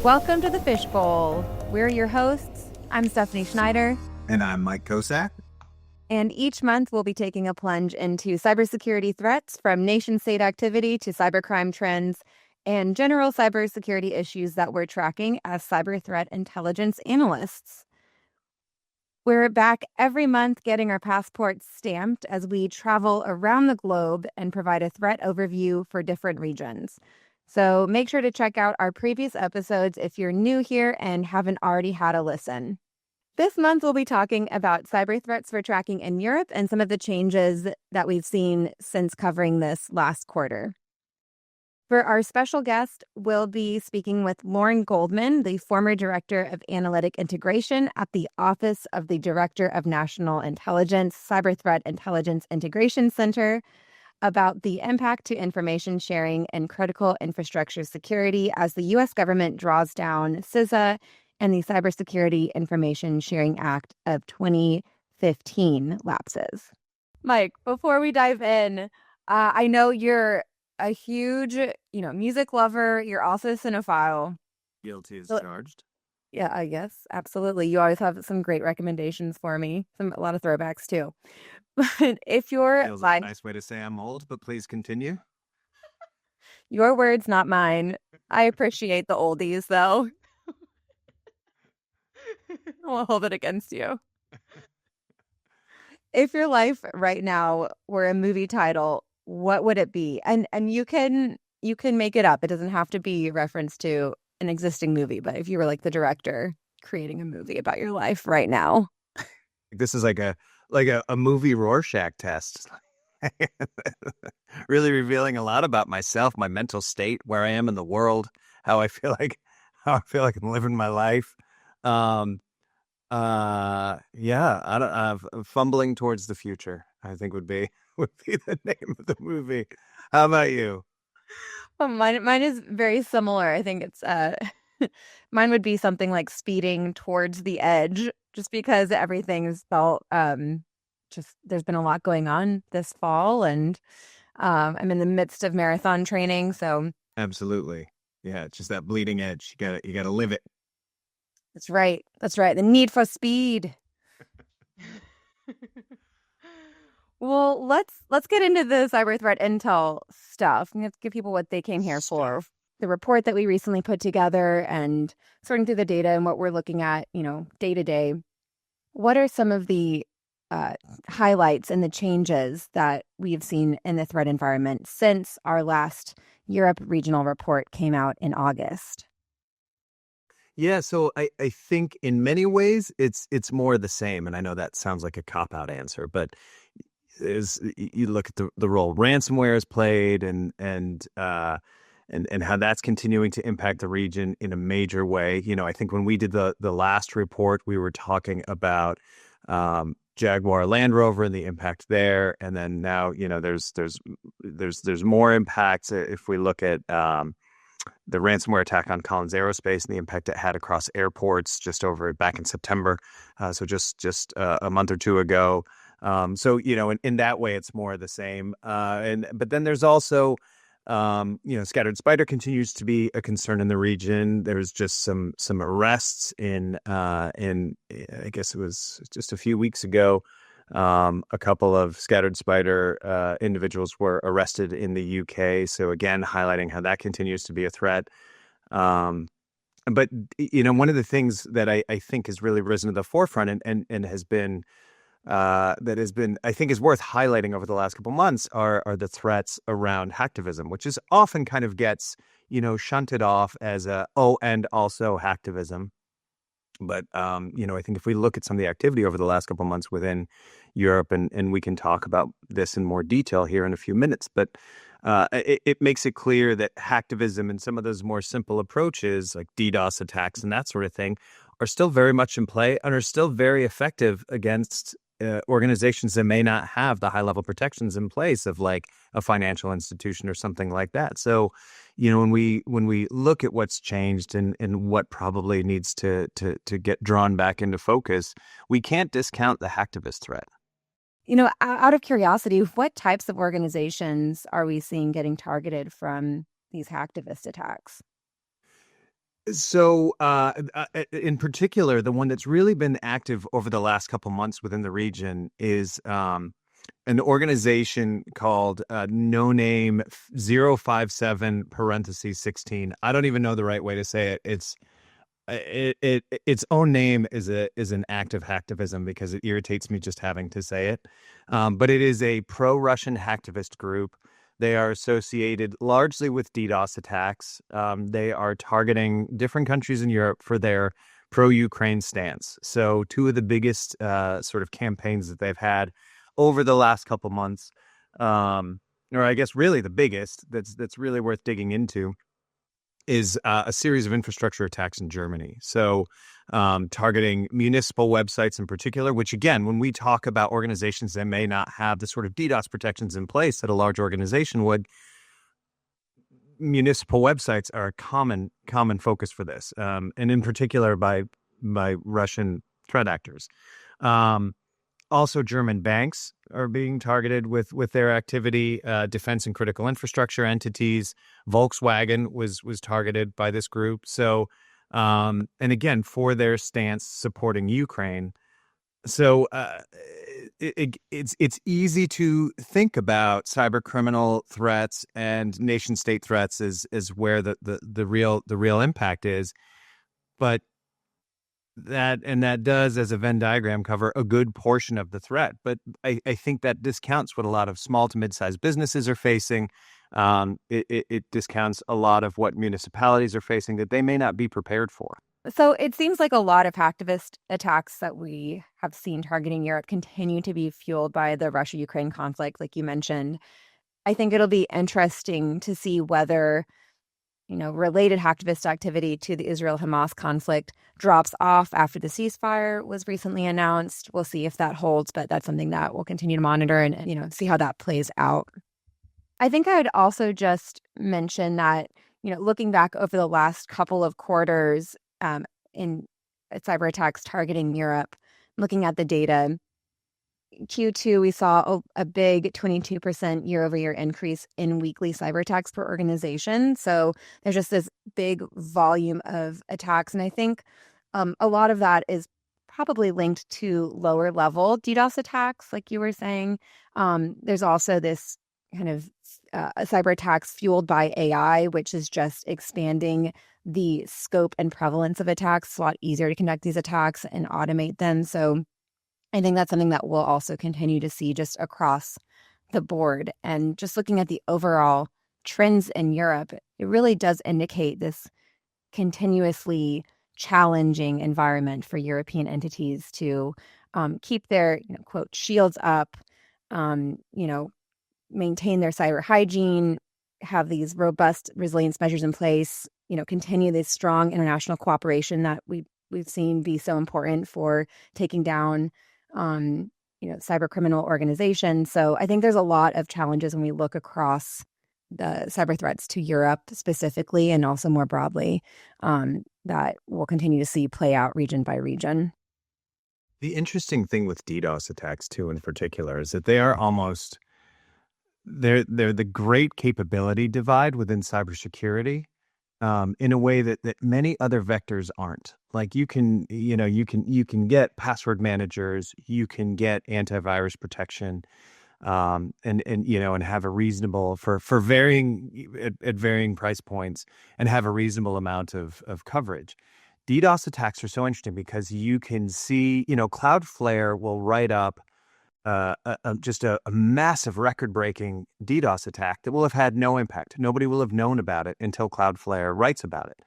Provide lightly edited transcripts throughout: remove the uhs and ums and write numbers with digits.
Welcome to the Phish Bowl. We're your hosts. I'm Stephanie Schneider. And I'm Mike Kosak. And each month we'll be taking a plunge into cybersecurity threats, from nation-state activity to cybercrime trends and general cybersecurity issues that we're tracking as cyber threat intelligence analysts. We're back every month getting our passports stamped as we travel around the globe and provide a threat overview for different regions. So make sure to check out our previous episodes if you're new here and haven't already had a listen. This month, we'll be talking about cyber threats for tracking in Europe and some of the changes that we've seen since covering this last quarter. For our special guest, we'll be speaking with Lauren Goldman, the former Director of Analytic Integration at the Office of the Director of National Intelligence Cyber Threat Intelligence Integration Center, about the impact to information sharing and critical infrastructure security as the U.S. government draws down CISA and the Cybersecurity Information Sharing Act of 2015 lapses. Mike, before we dive in, I know you're a huge, music lover. You're also a cinephile. Guilty as charged. Yeah, I guess. Absolutely. You always have some great recommendations for me. A lot of throwbacks, too. But if you're... Feels like a nice way to say I'm old, but please continue. Your words, not mine. I appreciate the oldies, though. I'll hold it against you. If your life right now were a movie title, what would it be? And you can make it up. It doesn't have to be a reference to an existing movie, but if you were like the director creating a movie about your life right now. This is like a movie Rorschach test. Really revealing a lot about myself, my mental state, where I am in the world, how I feel like I'm living my life. Fumbling towards the future, I think would be the name of the movie. How about you? Well, mine is very similar. I think it's mine would be something like Speeding Towards the Edge, just because everything's felt there's been a lot going on this fall, and I'm in the midst of marathon training, so absolutely, yeah, just that bleeding edge. You gotta live it. That's right. The need for speed. Well, let's get into the cyber threat intel stuff. Let's give people what they came here for. The report that we recently put together and sorting through the data and what we're looking at, day to day. What are some of the highlights and the changes that we've seen in the threat environment since our last Europe regional report came out in August? Yeah, so I think in many ways it's more the same, and I know that sounds like a cop-out answer, but you look at the role ransomware has played and how that's continuing to impact the region in a major way. I think when we did the last report, we were talking about Jaguar Land Rover and the impact there, and then now there's more impacts if we look at the ransomware attack on Collins Aerospace and the impact it had across airports back in September, so just a month or two ago. So in that way it's more of the same. But then there's also Scattered Spider continues to be a concern in the region. There's just some arrests in I guess it was just a few weeks ago. A couple of Scattered Spider individuals were arrested in the UK. So again, highlighting how that continues to be a threat. But one of the things that I think has really risen to the forefront and has been I think is worth highlighting over the last couple months are the threats around hacktivism, which is often kind of gets shunted off as and also hacktivism. But, I think if we look at some of the activity over the last couple of months within Europe, and we can talk about this in more detail here in a few minutes, but it makes it clear that hacktivism and some of those more simple approaches like DDoS attacks and that sort of thing are still very much in play and are still very effective against organizations that may not have the high level protections in place of like a financial institution or something like that. So, when we look at what's changed and what probably needs to get drawn back into focus, we can't discount the hacktivist threat. Out of curiosity, what types of organizations are we seeing getting targeted from these hacktivist attacks? So, in particular, the one that's really been active over the last couple months within the region is an organization called No Name 057 parentheses 16. I don't even know the right way to say it. Its own name is an act of hacktivism because it irritates me just having to say it. But it is a pro-Russian hacktivist group. They are associated largely with DDoS attacks. They are targeting different countries in Europe for their pro-Ukraine stance. So two of the biggest sort of campaigns that they've had over the last couple months, or I guess really the biggest that's really worth digging into, is a series of infrastructure attacks in Germany. So targeting municipal websites in particular, which again, when we talk about organizations that may not have the sort of DDoS protections in place that a large organization would, municipal websites are a common focus for this, and in particular by Russian threat actors. Also, German banks are being targeted with their activity. Defense and critical infrastructure entities. Volkswagen was targeted by this group. So, and again, for their stance supporting Ukraine. So, it's easy to think about cyber criminal threats and nation state threats as where the real impact is, but that does, as a Venn diagram, cover a good portion of the threat. But I think that discounts what a lot of small to mid-sized businesses are facing. It discounts a lot of what municipalities are facing that they may not be prepared for. So it seems like a lot of hacktivist attacks that we have seen targeting Europe continue to be fueled by the Russia-Ukraine conflict, like you mentioned. I think it'll be interesting to see whether related hacktivist activity to the Israel-Hamas conflict drops off after the ceasefire was recently announced. We'll see if that holds, but that's something that we'll continue to monitor and see how that plays out. I think I would also just mention that, looking back over the last couple of quarters in cyber attacks targeting Europe, looking at the data, Q2, we saw a big 22% year-over-year increase in weekly cyber attacks per organization. So there's just this big volume of attacks. And I think a lot of that is probably linked to lower level DDoS attacks, like you were saying. There's also this kind of cyber attacks fueled by AI, which is just expanding the scope and prevalence of attacks. It's a lot easier to conduct these attacks and automate them. So I think that's something that we'll also continue to see just across the board. And just looking at the overall trends in Europe, it really does indicate this continuously challenging environment for European entities to keep their, quote, shields up, maintain their cyber hygiene, have these robust resilience measures in place, continue this strong international cooperation that we've seen be so important for taking down cyber criminal organizations. So I think there's a lot of challenges when we look across the cyber threats to Europe specifically, and also more broadly, that we'll continue to see play out region by region. The interesting thing with DDoS attacks, too, in particular, is that they are almost they're the great capability divide within cybersecurity, in a way that many other vectors aren't. Like you can get password managers, you can get antivirus protection, and have a reasonable for varying at varying price points, and have a reasonable amount of coverage. DDoS attacks are so interesting because you can see, Cloudflare will write up just a massive record-breaking DDoS attack that will have had no impact. Nobody will have known about it until Cloudflare writes about it.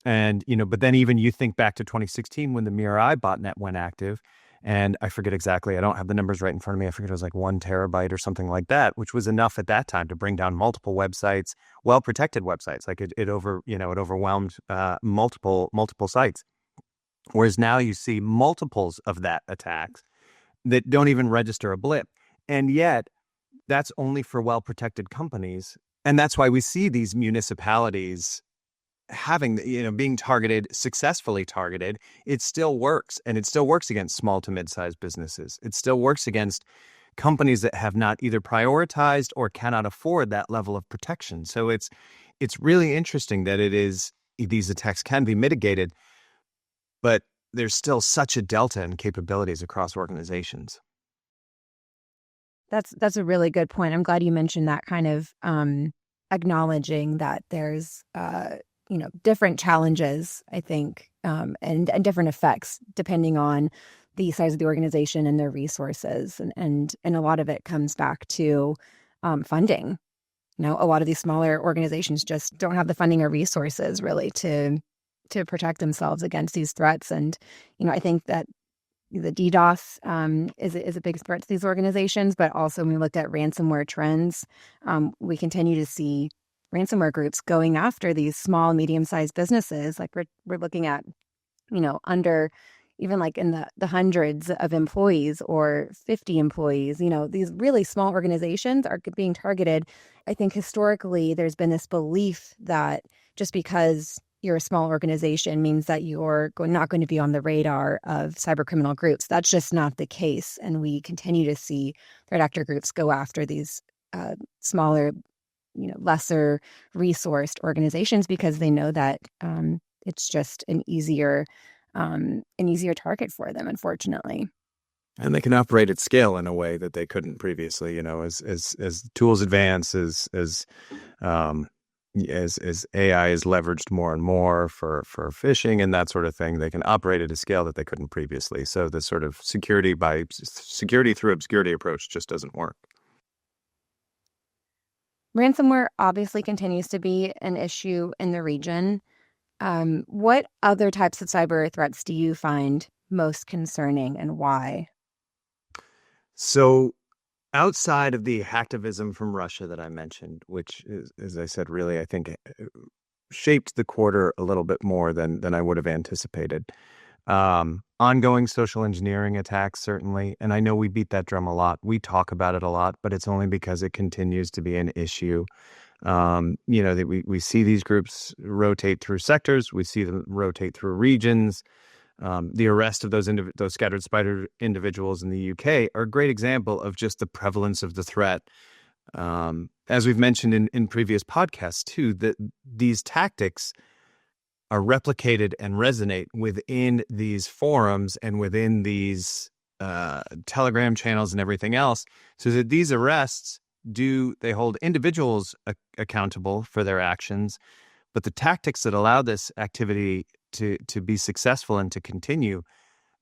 And, but then even you think back to 2016 when the Mirai botnet went active, and I forget exactly, I don't have the numbers right in front of me. I forget it was like 1 terabyte or something like that, which was enough at that time to bring down multiple websites, well-protected websites. Like it overwhelmed multiple sites. Whereas now you see multiples of that attacks that don't even register a blip. And yet that's only for well-protected companies. And that's why we see these municipalities having, being successfully targeted. It still works. And it still works against small to mid-sized businesses. It still works against companies that have not either prioritized or cannot afford that level of protection. So it's really interesting that it is these attacks can be mitigated, but there's still such a delta in capabilities across organizations. That's a really good point. I'm glad you mentioned that, kind of acknowledging that there's different challenges, I think, and different effects depending on the size of the organization and their resources, and a lot of it comes back to funding. A lot of these smaller organizations just don't have the funding or resources really to protect themselves against these threats. And I think that the DDoS is a big threat to these organizations, but also when we looked at ransomware trends, we continue to see ransomware groups going after these small, medium-sized businesses. Like we're looking at, under even like in the hundreds of employees or 50 employees, these really small organizations are being targeted. I think historically there's been this belief that just because you're a small organization means that you're not going to be on the radar of cybercriminal groups. That's just not the case. And we continue to see threat actor groups go after these smaller, lesser resourced organizations because they know that it's just an easier target for them, unfortunately. And they can operate at scale in a way that they couldn't previously. As tools advance, as AI is leveraged more and more for phishing and that sort of thing, they can operate at a scale that they couldn't previously. So the sort of security through obscurity approach just doesn't work. Ransomware obviously continues to be an issue in the region. What other types of cyber threats do you find most concerning, and why? So outside of the hacktivism from Russia that I mentioned, which is, as I said, really, I think shaped the quarter a little bit more than I would have anticipated. Ongoing social engineering attacks, certainly. And I know we beat that drum a lot. We talk about it a lot, but it's only because it continues to be an issue. That we see these groups rotate through sectors. We see them rotate through regions. The arrest of those scattered spider individuals in the UK are a great example of just the prevalence of the threat. As we've mentioned in previous podcasts too, that these tactics are replicated and resonate within these forums and within these Telegram channels and everything else, so that these arrests they hold individuals accountable for their actions, but the tactics that allow this activity to be successful and to continue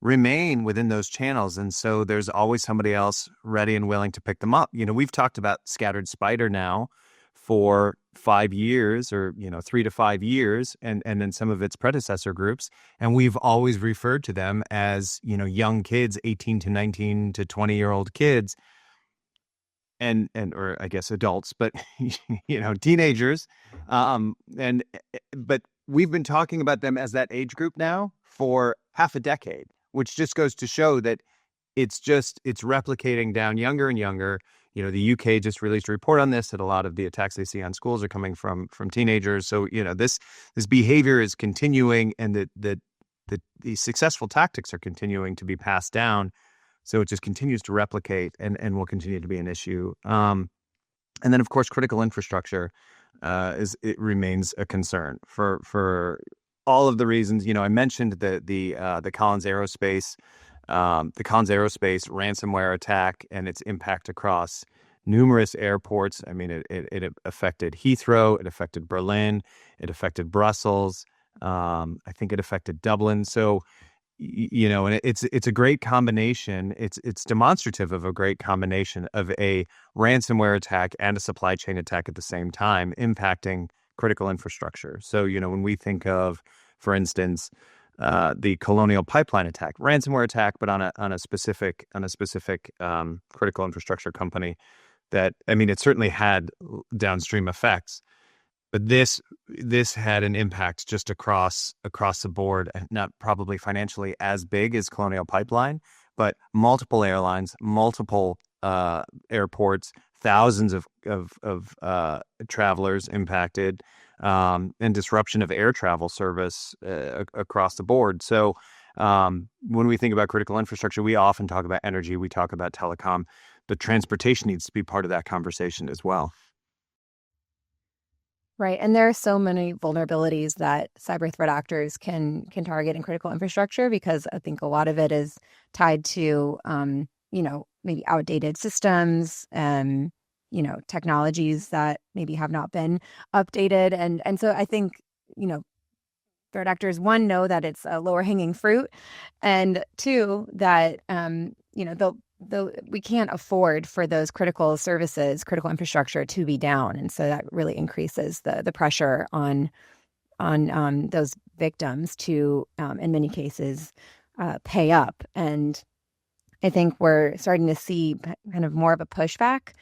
remain within those channels. And so there's always somebody else ready and willing to pick them up. We've talked about Scattered Spider now for 5 years, or 3 to 5 years, and then some of its predecessor groups. And we've always referred to them as, young kids, 18 to 19 to 20-year-old kids. Or I guess adults, but teenagers, but we've been talking about them as that age group now for half a decade, which just goes to show that it's replicating down younger and younger. The UK just released a report on this, that a lot of the attacks they see on schools are coming from teenagers. So this behavior is continuing, and the successful tactics are continuing to be passed down. So it just continues to replicate and will continue to be an issue. And then, of course, critical infrastructure it remains a concern for all of the reasons. I mentioned the Collins Aerospace ransomware attack and its impact across numerous airports. I mean, it affected Heathrow, it affected Berlin, it affected Brussels. I think it affected Dublin. So, and it's a great combination. It's demonstrative of a great combination of a ransomware attack and a supply chain attack at the same time, impacting critical infrastructure. So, when we think of, for instance, the Colonial Pipeline attack, ransomware attack, but on a specific critical infrastructure company, that, I mean, it certainly had downstream effects. But this had an impact just across the board, and not probably financially as big as Colonial Pipeline, but multiple airlines, multiple airports, thousands of travelers impacted, and disruption of air travel service across the board. So when we think about critical infrastructure, we often talk about energy, we talk about telecom, but transportation needs to be part of that conversation as well. Right. And there are so many vulnerabilities that cyber threat actors can target in critical infrastructure, because I think a lot of it is tied to, maybe outdated systems and, technologies that maybe have not been updated. And so I think, you know, threat actors, one, know that it's a lower hanging fruit, and two, that, we can't afford for those critical services, critical infrastructure to be down. And so that really increases the pressure on those victims to, in many cases, pay up. And I think we're starting to see kind of more of a pushback,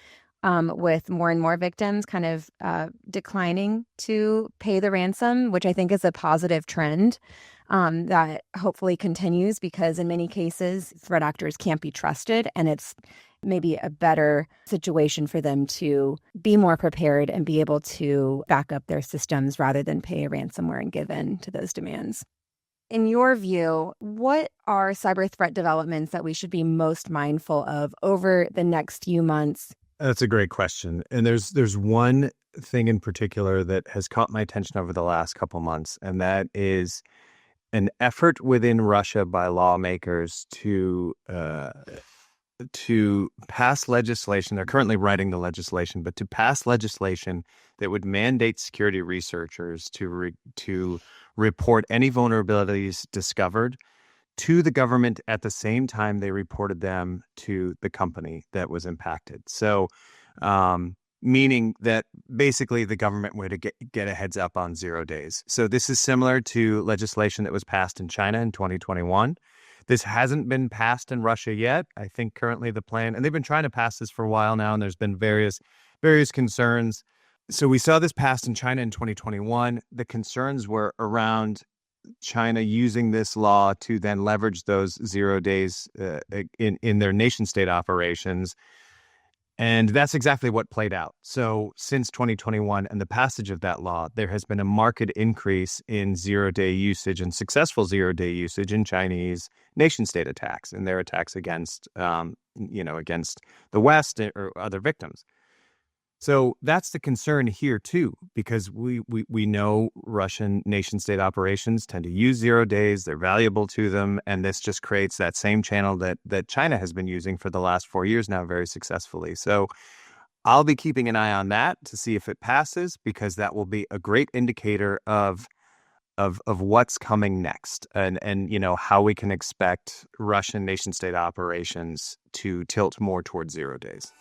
with more and more victims kind of declining to pay the ransom, which I think is a positive trend, that hopefully continues, because in many cases, threat actors can't be trusted, and it's maybe a better situation for them to be more prepared and be able to back up their systems rather than pay a ransomware and give in to those demands. In your view, what are cyber threat developments that we should be most mindful of over the next few months? That's a great question. And there's one thing in particular that has caught my attention over the last couple months, and that is an effort within Russia by lawmakers to pass legislation. They're currently writing the legislation, but to pass legislation that would mandate security researchers to report any vulnerabilities discovered to the government at the same time they reported them to the company that was impacted. So, meaning that basically the government would get a heads up on 0 days. So this is similar to legislation that was passed in China in 2021. This hasn't been passed in Russia yet. I think currently the plan, and they've been trying to pass this for a while now, and there's been various concerns. So we saw this passed in China in 2021. The concerns were around China using this law to then leverage those 0 days in their nation state operations. And that's exactly what played out. So since 2021 and the passage of that law, there has been a marked increase in 0 day usage and successful 0 day usage in Chinese nation state attacks and their attacks against the West or other victims. So that's the concern here, too, because we know Russian nation state operations tend to use 0 days. They're valuable to them. And this just creates that same channel that China has been using for the last 4 years now very successfully. So I'll be keeping an eye on that to see if it passes, because that will be a great indicator of what's coming next and how we can expect Russian nation state operations to tilt more towards 0 days.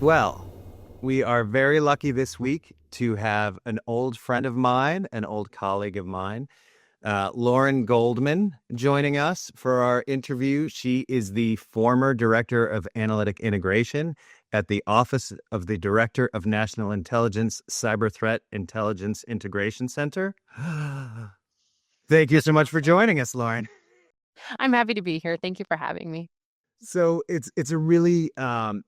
Well, we are very lucky this week to have an old friend of mine, an old colleague of mine, Lauren Goldman, joining us for our interview. She is the former Director of Analytic Integration at the Office of the Director of National Intelligence Cyber Threat Intelligence Integration Center. Thank you so much for joining us, Lauren. I'm happy to be here. Thank you for having me. So it's a really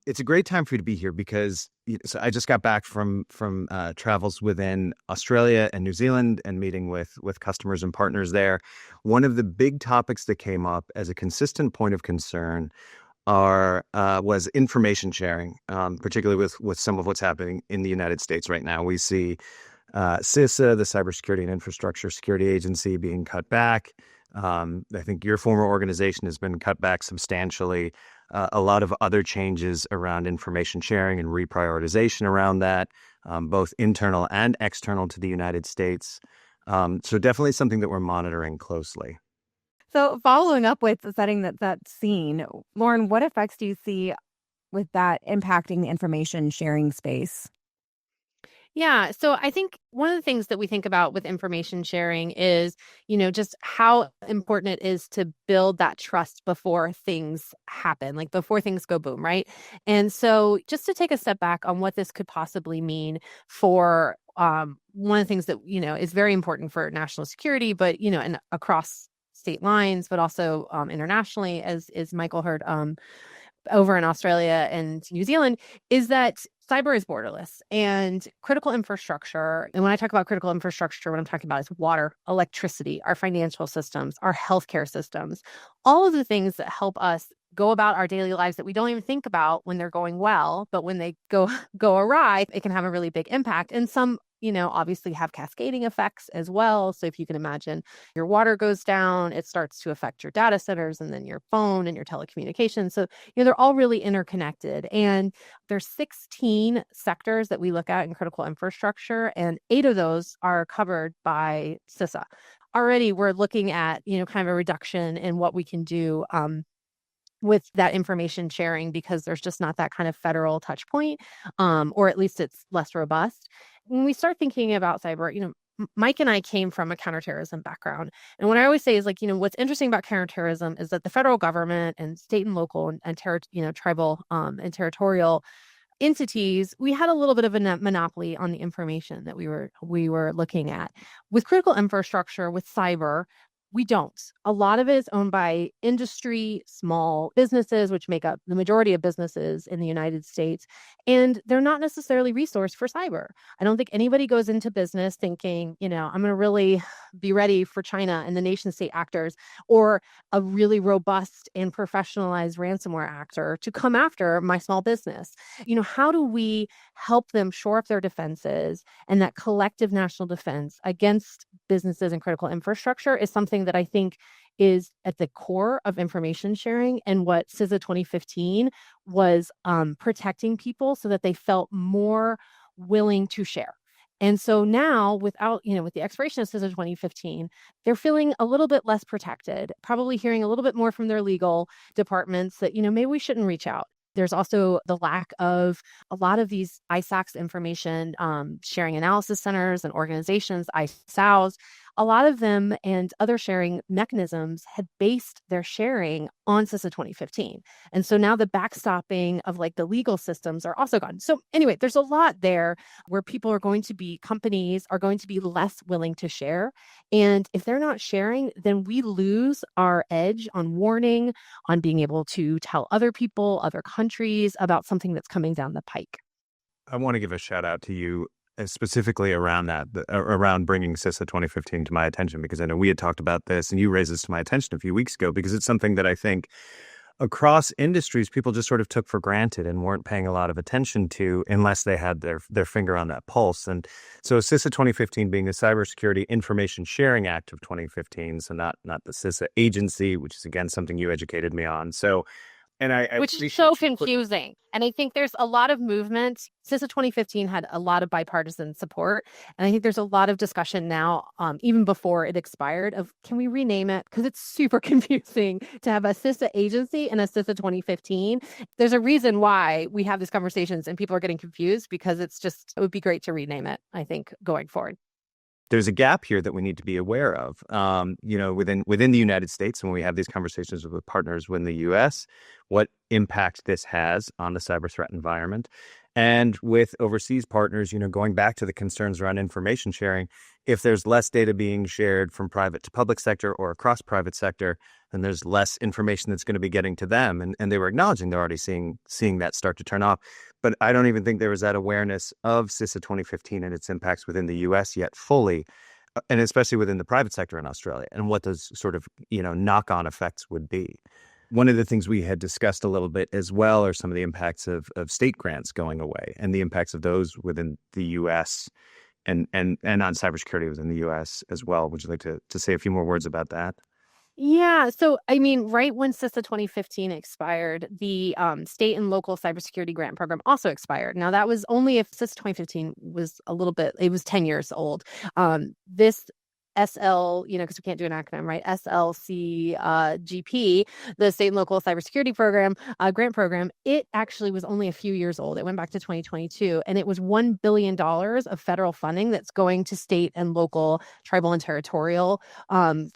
it's a great time for you to be here, because so I just got back from travels within Australia and New Zealand and meeting with customers and partners there. One of the big topics that came up as a consistent point of concern was information sharing, particularly with some of what's happening in the United States right now. We see CISA, the Cybersecurity and Infrastructure Security Agency, being cut back. I think your former organization has been cut back substantially. A lot of other changes around information sharing and reprioritization around that, both internal and external to the United States. So definitely something that we're monitoring closely. So following up with setting that scene, Lauren, what effects do you see with that impacting the information sharing space? Yeah. So I think one of the things that we think about with information sharing is, just how important it is to build that trust before things happen, like before things go boom, right? And so just to take a step back on what this could possibly mean for one of the things that, is very important for national security, but, and across state lines, but also internationally, as Michael heard over in Australia and New Zealand, is that cyber is borderless, and critical infrastructure. And when I talk about critical infrastructure, what I'm talking about is water, electricity, our financial systems, our healthcare systems, all of the things that help us go about our daily lives that we don't even think about when they're going well, but when they go awry, it can have a really big impact. And some, obviously have cascading effects as well. So if you can imagine your water goes down, it starts to affect your data centers and then your phone and your telecommunications. So, they're all really interconnected. And there's 16 sectors that we look at in critical infrastructure, and 8 of those are covered by CISA. Already we're looking at, kind of a reduction in what we can do with that information sharing, because there's just not that kind of federal touch point, or at least it's less robust. When we start thinking about cyber, Mike and I came from a counterterrorism background. And what I always say is what's interesting about counterterrorism is that the federal government and state and local and tribal and territorial entities, we had a little bit of a monopoly on the information that we were looking at. With critical infrastructure, with cyber, we don't. A lot of it is owned by industry, small businesses, which make up the majority of businesses in the United States. And they're not necessarily resourced for cyber. I don't think anybody goes into business thinking, I'm going to really be ready for China and the nation state actors, or a really robust and professionalized ransomware actor to come after my small business. How do we help them shore up their defenses? And that collective national defense against businesses and critical infrastructure is something that I think is at the core of information sharing, and what CISA 2015 was protecting people so that they felt more willing to share. And so now, with the expiration of CISA 2015, they're feeling a little bit less protected, probably hearing a little bit more from their legal departments that, maybe we shouldn't reach out. There's also the lack of a lot of these ISACs, information sharing analysis centers and organizations, ISAOs. A lot of them and other sharing mechanisms had based their sharing on CISA 2015. And so now the backstopping of the legal systems are also gone. So anyway, there's a lot there where companies are going to be less willing to share. And if they're not sharing, then we lose our edge on warning, on being able to tell other people, other countries about something that's coming down the pike. I want to give a shout out to you specifically around that, around bringing CISA 2015 to my attention, because I know we had talked about this and you raised this to my attention a few weeks ago, because it's something that I think across industries people just sort of took for granted and weren't paying a lot of attention to unless they had their finger on that pulse. And so CISA 2015 being the Cybersecurity Information Sharing Act of 2015, so not the CISA agency, which is again something you educated me on. So which is so confusing. And I think there's a lot of movement. CISA 2015 had a lot of bipartisan support. And I think there's a lot of discussion now, even before it expired, of can we rename it? Because it's super confusing to have a CISA agency and a CISA 2015. There's a reason why we have these conversations and people are getting confused, because it would be great to rename it, I think, going forward. There's a gap here that we need to be aware of, within the United States. And when we have these conversations with partners within the U.S., what impact this has on the cyber threat environment. And with overseas partners, going back to the concerns around information sharing, if there's less data being shared from private to public sector or across private sector, then there's less information that's going to be getting to them. And they were acknowledging they're already seeing that start to turn off. But I don't even think there was that awareness of CISA 2015 and its impacts within the U.S. yet fully, and especially within the private sector in Australia, and what those sort of, knock-on effects would be. One of the things we had discussed a little bit as well are some of the impacts of state grants going away and the impacts of those within the U.S. and on cybersecurity within the U.S. as well. Would you like to say a few more words about that? Yeah. So, right when CISA 2015 expired, the state and local cybersecurity grant program also expired. Now, that was only if CISA 2015 was it was 10 years old. This SL, because we can't do an acronym, right? SLCGP, the state and local cybersecurity program, grant program, it actually was only a few years old. It went back to 2022, and it was $1 billion of federal funding that's going to state and local, tribal and territorial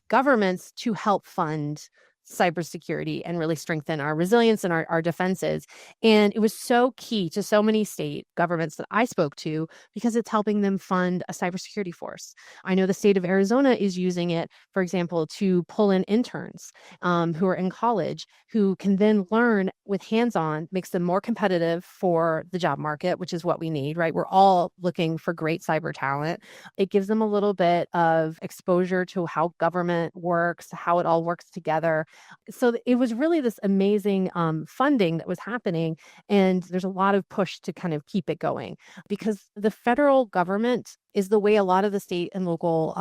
governments to help fund cybersecurity and really strengthen our resilience and our defenses. And it was so key to so many state governments that I spoke to, because it's helping them fund a cybersecurity force. I know the state of Arizona is using it, for example, to pull in interns who are in college, who can then learn with hands-on makes them more competitive for the job market, which is what we need, right? We're all looking for great cyber talent. It gives them a little bit of exposure to how government works, how it all works together. So it was really this amazing funding that was happening. And there's a lot of push to kind of keep it going because the federal government is the way a lot of the state and local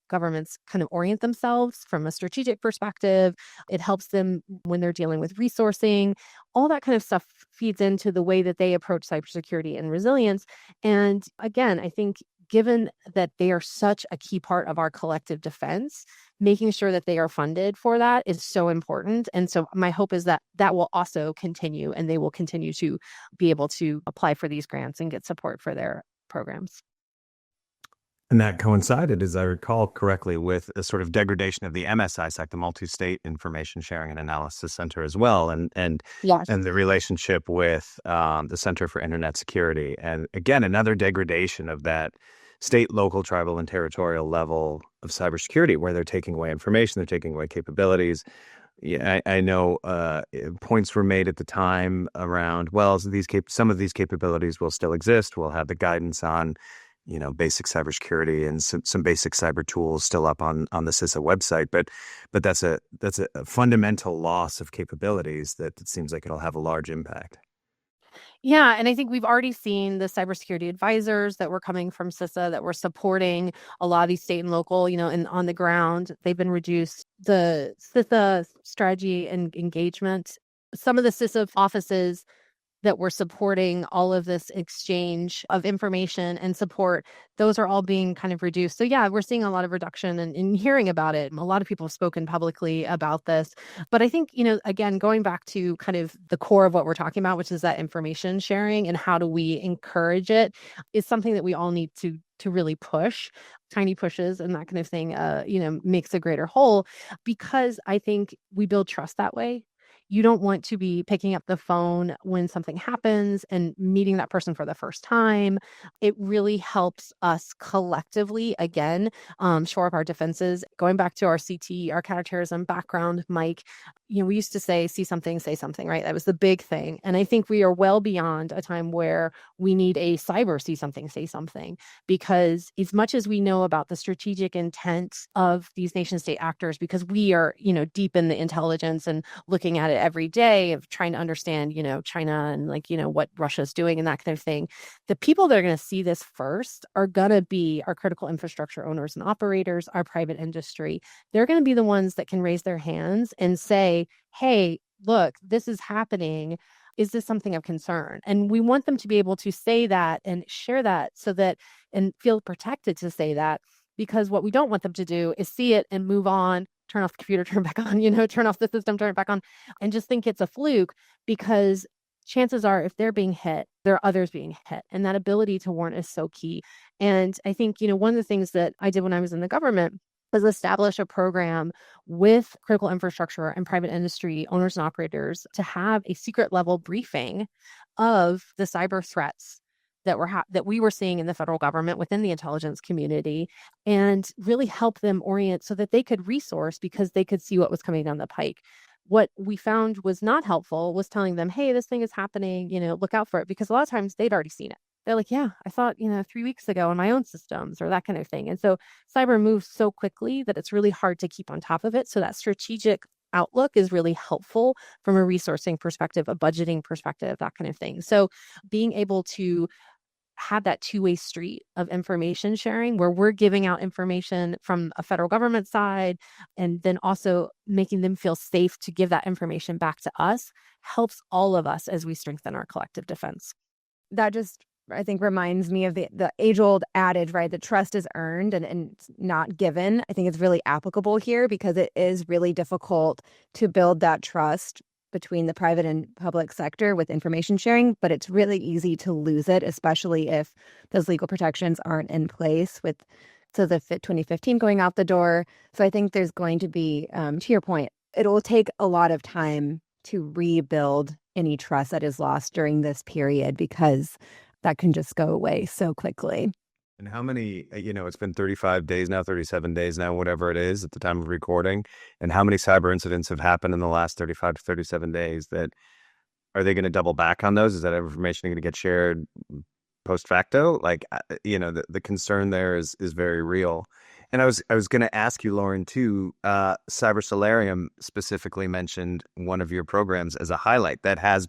governments kind of orient themselves from a strategic perspective. It helps them when they're dealing with resourcing. All that kind of stuff feeds into the way that they approach cybersecurity and resilience. And again, I think given that they are such a key part of our collective defense, making sure that they are funded for that is so important. And so my hope is that that will also continue and they will continue to be able to apply for these grants and get support for their programs. And that coincided, as I recall correctly, with a sort of degradation of the MSISAC, the Multi-State Information Sharing and Analysis Center as well, and Yes. the relationship with the Center for Internet Security. And again, another degradation of that state, local, tribal, and territorial level of cybersecurity, where they're taking away information, they're taking away capabilities. Yeah, I know points were made at the time around, well, some of these capabilities will still exist. We'll have the guidance on basic cybersecurity and some basic cyber tools still up on the CISA website, but that's a fundamental loss of capabilities that it seems like it'll have a large impact. Yeah, and I think we've already seen the cybersecurity advisors that were coming from CISA that were supporting a lot of these state and local, and on the ground, they've been reduced. The CISA strategy and engagement, some of the CISA offices that were supporting all of this exchange of information and support, those are all being kind of reduced. So yeah, we're seeing a lot of reduction and hearing about it. A lot of people have spoken publicly about this. But I think, again, going back to kind of the core of what we're talking about, which is that information sharing and how do we encourage it, is something that we all need to really push. Tiny pushes and that kind of thing, makes a greater whole, because I think we build trust that way. You don't want to be picking up the phone when something happens and meeting that person for the first time. It really helps us collectively, again, shore up our defenses. Going back to our CT, our counterterrorism background, Mike, we used to say something, right? That was the big thing. And I think we are well beyond a time where we need a cyber see something, say something, because as much as we know about the strategic intent of these nation state actors, because we are, deep in the intelligence and looking at it every day of trying to understand, China and what Russia's doing and that kind of thing. The people that are going to see this first are going to be our critical infrastructure owners and operators, our private industry. They're going to be the ones that can raise their hands and say, hey, look, this is happening. Is this something of concern? And we want them to be able to say that and share that and feel protected to say that, because what we don't want them to do is see it and move on, turn off the computer, turn it back on, turn off the system, turn it back on, and just think it's a fluke, because chances are if they're being hit, there are others being hit. And that ability to warn is so key. And I think, one of the things that I did when I was in the government was establish a program with critical infrastructure and private industry owners and operators to have a secret level briefing of the cyber threats that we were seeing in the federal government within the intelligence community, and really help them orient so that they could resource, because they could see what was coming down the pike. What we found was not helpful was telling them, hey, this thing is happening, look out for it, because a lot of times they'd already seen it. They're like, yeah, I saw it, 3 weeks ago in my own systems, or that kind of thing. And so cyber moves so quickly that it's really hard to keep on top of it. So that strategic outlook is really helpful from a resourcing perspective, a budgeting perspective, that kind of thing. So being able to have that two-way street of information sharing, where we're giving out information from a federal government side, and then also making them feel safe to give that information back to us, helps all of us as we strengthen our collective defense. That just, I think, reminds me of the age-old adage, right? That trust is earned and not given. I think it's really applicable here, because it is really difficult to build that trust between the private and public sector with information sharing, but it's really easy to lose it, especially if those legal protections aren't in place the FIT 2015 going out the door. So I think there's going to be, to your point, it'll take a lot of time to rebuild any trust that is lost during this period, because that can just go away so quickly. And how many, it's been 35 days now, 37 days now, whatever it is at the time of recording. And how many cyber incidents have happened in the last 35 to 37 days that are they going to double back on those? Is that information going to get shared post facto? Like, the concern there is very real. And I was going to ask you, Lauren, too. Cyber Solarium specifically mentioned one of your programs as a highlight that has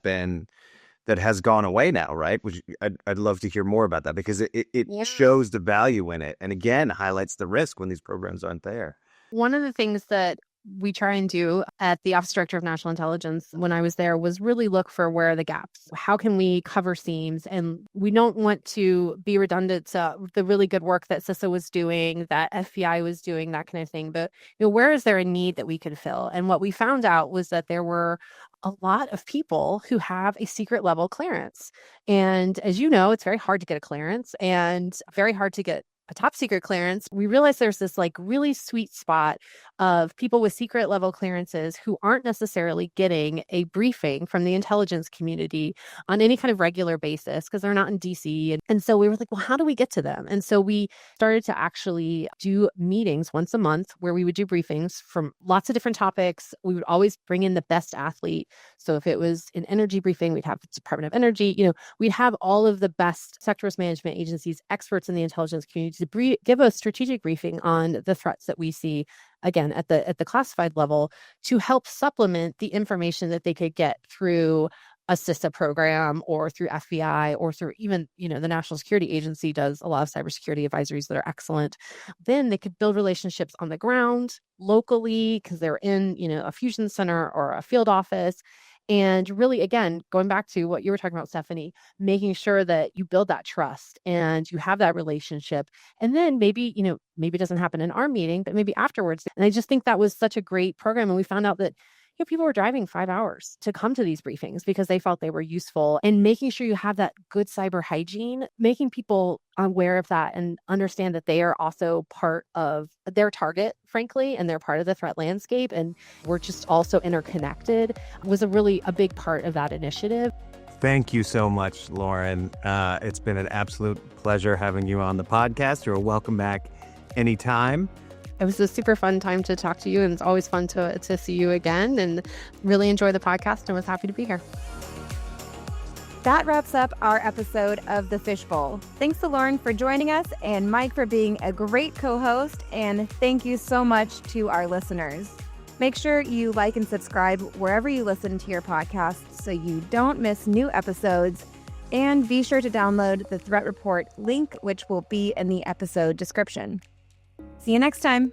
gone away now, right? Which I'd love to hear more about that, because it shows the value in it, and again highlights the risk when these programs aren't there. One of the things that we try and do at the Office Director of National Intelligence when I was there was really look for where are the gaps. How can we cover seams? And we don't want to be redundant to the really good work that CISA was doing, that FBI was doing, that kind of thing. But where is there a need that we could fill? And what we found out was that there were a lot of people who have a secret level clearance. And as you know, it's very hard to get a clearance and very hard to get a top secret clearance. We realized there's this like really sweet spot of people with secret level clearances who aren't necessarily getting a briefing from the intelligence community on any kind of regular basis because they're not in DC. And so we were like, well, how do we get to them? And so we started to actually do meetings once a month where we would do briefings from lots of different topics. We would always bring in the best athlete. So if it was an energy briefing, we'd have the Department of Energy, we'd have all of the best sector risk management agencies, experts in the intelligence community to give a strategic briefing on the threats that we see, again, at the classified level, to help supplement the information that they could get through a CISA program or through FBI or through even, the National Security Agency does a lot of cybersecurity advisories that are excellent. Then they could build relationships on the ground locally because they're in, a fusion center or a field office. And really, again, going back to what you were talking about, Stephanie, making sure that you build that trust and you have that relationship. And then maybe it doesn't happen in our meeting, but maybe afterwards. And I just think that was such a great program. And we found out that people were driving 5 hours to come to these briefings because they felt they were useful. And making sure you have that good cyber hygiene, making people aware of that and understand that they are also part of their target, frankly, and they're part of the threat landscape. And we're just also interconnected was a big part of that initiative. Thank you so much, Lauren. It's been an absolute pleasure having you on the podcast. You're welcome back anytime. It was a super fun time to talk to you, and it's always fun to see you again, and really enjoy the podcast and was happy to be here. That wraps up our episode of the Phish Bowl. Thanks to Lauren for joining us and Mike for being a great co-host, and thank you so much to our listeners. Make sure you like and subscribe wherever you listen to your podcasts so you don't miss new episodes, and be sure to download the Threat Report link, which will be in the episode description. See you next time.